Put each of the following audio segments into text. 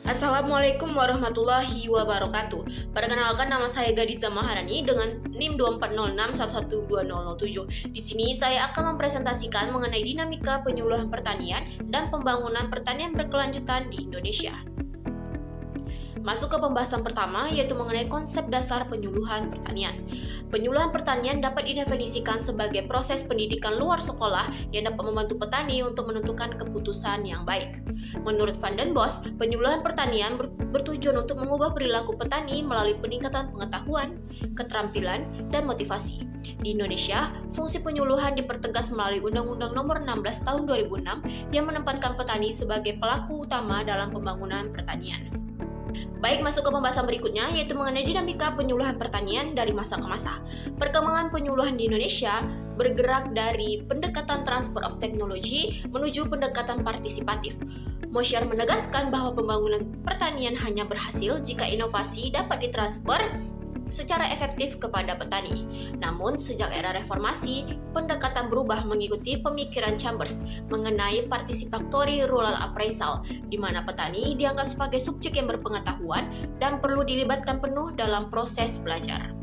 Assalamualaikum warahmatullahi wabarakatuh. Perkenalkan, nama saya Gadiza Maharani dengan NIM 2406112007. Di sini saya akan mempresentasikan mengenai dinamika penyuluhan pertanian dan pembangunan pertanian berkelanjutan di Indonesia. Masuk ke pembahasan pertama, yaitu mengenai konsep dasar penyuluhan pertanian. Penyuluhan pertanian dapat didefinisikan sebagai proses pendidikan luar sekolah yang dapat membantu petani untuk menentukan keputusan yang baik. Menurut Van den Bos, penyuluhan pertanian bertujuan untuk mengubah perilaku petani melalui peningkatan pengetahuan, keterampilan, dan motivasi. Di Indonesia, fungsi penyuluhan dipertegas melalui Undang-Undang Nomor 16 Tahun 2006 yang menempatkan petani sebagai pelaku utama dalam pembangunan pertanian. Baik, masuk ke pembahasan berikutnya, yaitu mengenai dinamika penyuluhan pertanian dari masa ke masa. Perkembangan penyuluhan di Indonesia bergerak dari pendekatan transfer of technology menuju pendekatan partisipatif. Mosher menegaskan bahwa pembangunan pertanian hanya berhasil jika inovasi dapat ditransfer secara efektif kepada petani. Namun, sejak era reformasi, pendekatan berubah mengikuti pemikiran Chambers mengenai participatory rural appraisal, di mana petani dianggap sebagai subjek yang berpengetahuan dan perlu dilibatkan penuh dalam proses belajar.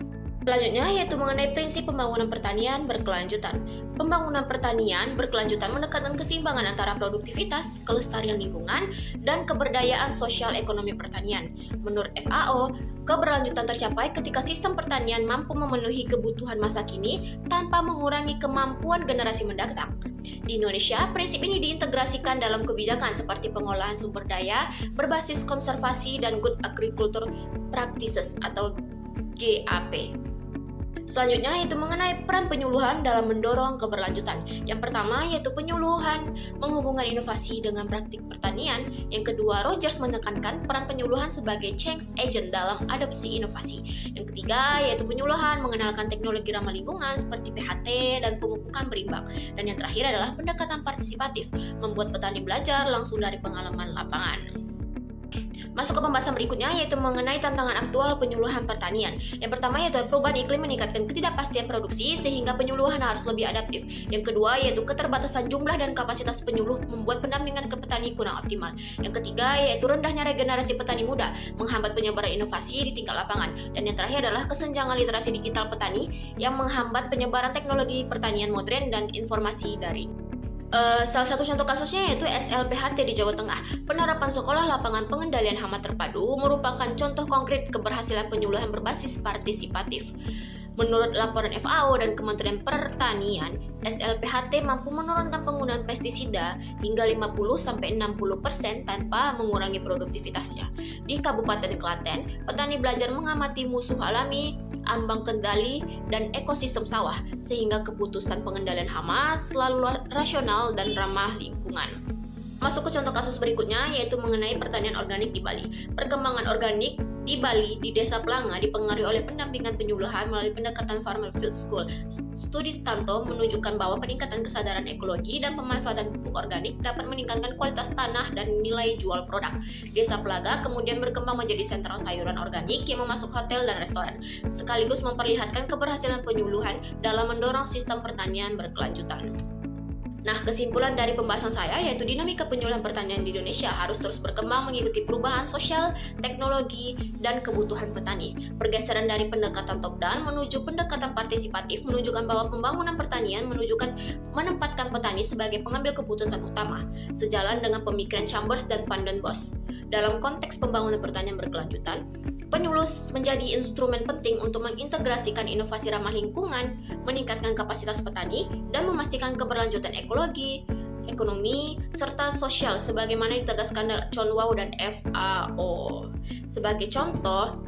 Selanjutnya, yaitu mengenai prinsip pembangunan pertanian berkelanjutan. Pembangunan pertanian berkelanjutan menekankan keseimbangan antara produktivitas, kelestarian lingkungan, dan keberdayaan sosial ekonomi pertanian. Menurut FAO, keberlanjutan tercapai ketika sistem pertanian mampu memenuhi kebutuhan masa kini tanpa mengurangi kemampuan generasi mendatang. Di Indonesia, prinsip ini diintegrasikan dalam kebijakan seperti pengolahan sumber daya berbasis konservasi dan Good Agriculture Practices atau GAP. Selanjutnya, yaitu mengenai peran penyuluhan dalam mendorong keberlanjutan. Yang pertama, yaitu penyuluhan menghubungkan inovasi dengan praktik pertanian. Yang kedua, Rogers menekankan peran penyuluhan sebagai change agent dalam adopsi inovasi. Yang ketiga, yaitu penyuluhan mengenalkan teknologi ramah lingkungan seperti PHT dan pemupukan berimbang. Dan yang terakhir adalah pendekatan partisipatif, membuat petani belajar langsung dari pengalaman lapangan. Masuk ke pembahasan berikutnya, yaitu mengenai tantangan aktual penyuluhan pertanian. Yang pertama, yaitu perubahan iklim meningkatkan ketidakpastian produksi sehingga penyuluhan harus lebih adaptif. Yang kedua, yaitu keterbatasan jumlah dan kapasitas penyuluh membuat pendampingan ke petani kurang optimal. Yang ketiga, yaitu rendahnya regenerasi petani muda menghambat penyebaran inovasi di tingkat lapangan. Dan yang terakhir adalah kesenjangan literasi digital petani yang menghambat penyebaran teknologi pertanian modern dan informasi daring. Salah satu contoh kasusnya yaitu SLPHT di Jawa Tengah. Penerapan sekolah lapangan pengendalian hama terpadu merupakan contoh konkret keberhasilan penyuluhan berbasis partisipatif. Menurut laporan FAO dan Kementerian Pertanian, SLPHT mampu menurunkan penggunaan pestisida hingga 50-60% tanpa mengurangi produktivitasnya. Di Kabupaten Klaten, petani belajar mengamati musuh alami, ambang kendali, dan ekosistem sawah, sehingga keputusan pengendalian hama selalu rasional dan ramah lingkungan. Masuk ke contoh kasus berikutnya, yaitu mengenai pertanian organik di Bali. Perkembangan organik di Bali di Desa Planga dipengaruhi oleh pendampingan penyuluhan melalui pendekatan Farmer Field School. Studi Stanto menunjukkan bahwa peningkatan kesadaran ekologi dan pemanfaatan pupuk organik dapat meningkatkan kualitas tanah dan nilai jual produk. Desa Plaga kemudian berkembang menjadi sentral sayuran organik yang memasuk hotel dan restoran, sekaligus memperlihatkan keberhasilan penyuluhan dalam mendorong sistem pertanian berkelanjutan. Nah, kesimpulan dari pembahasan saya yaitu dinamika penyuluhan pertanian di Indonesia harus terus berkembang mengikuti perubahan sosial, teknologi, dan kebutuhan petani. Pergeseran dari pendekatan top-down menuju pendekatan partisipatif menunjukkan bahwa pembangunan pertanian menempatkan petani sebagai pengambil keputusan utama, sejalan dengan pemikiran Chambers dan Van den Bos. Dalam konteks pembangunan pertanian berkelanjutan, penyuluh menjadi instrumen penting untuk mengintegrasikan inovasi ramah lingkungan, meningkatkan kapasitas petani, dan memastikan keberlanjutan ekologi, ekonomi, serta sosial sebagaimana ditegaskan John Wow dan FAO. Sebagai contoh,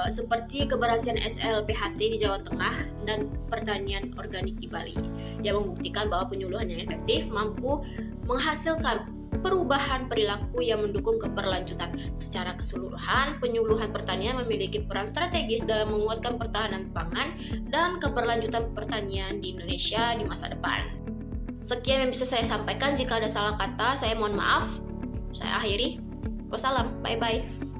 seperti keberhasilan SLPHT di Jawa Tengah dan pertanian organik di Bali, yang membuktikan bahwa penyuluhan yang efektif mampu menghasilkan perubahan perilaku yang mendukung keberlanjutan. Secara keseluruhan, penyuluhan pertanian memiliki peran strategis dalam menguatkan pertahanan pangan dan keberlanjutan pertanian di Indonesia di masa depan. Sekian yang bisa saya sampaikan. Jika ada salah kata, saya mohon maaf. Saya akhiri. Wassalam. Bye-bye.